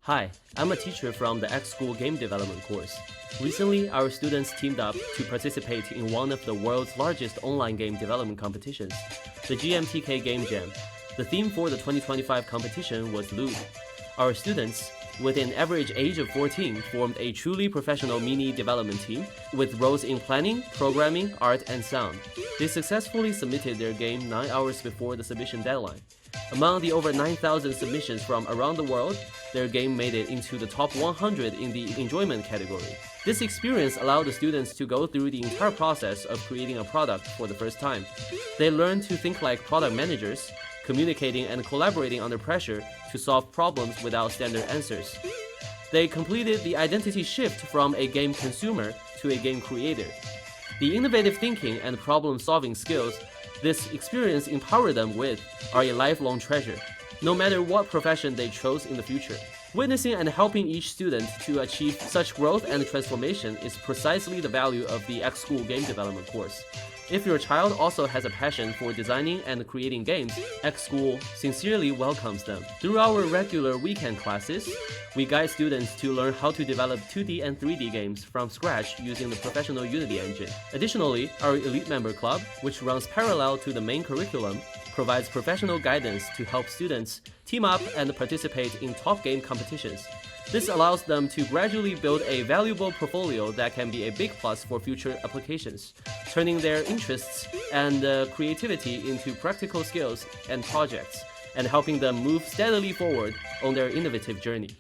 Hi, I'm a teacher from the X-School Game Development course. Recently, our students teamed up to participate in one of the world's largest online game development competitions, the GMTK Game Jam. The theme for the 2025 competition was Loot. Our students, with an average age of 14, formed a truly professional mini development team with roles in planning, programming, art, and sound. They successfully submitted their game 9 hours before the submission deadline. Among the over 9,000 submissions from around the world, their game made it into the top 100 in the enjoyment category. This experience allowed the students to go through the entire process of creating a product for the first time. They learned to think like product managers, communicating and collaborating under pressure to solve problems without standard answers. They completed the identity shift from a game consumer to a game creator. The innovative thinking and problem-solving skills this experience empowered them with are a lifelong treasure, no matter what profession they chose in the future. Witnessing and helping each student to achieve such growth and transformation is precisely the value of the X-School Game Development course. If your child also has a passion for designing and creating games, X-School sincerely welcomes them. Through our regular weekend classes, we guide students to learn how to develop 2D and 3D games from scratch using the professional Unity engine. Additionally, our Elite Member Club, which runs parallel to the main curriculum, provides professional guidance to help students team up and participate in top game competitions. This allows them to gradually build a valuable portfolio that can be a big plus for future applications, turning their interests and creativity into practical skills and projects, and helping them move steadily forward on their innovative journey.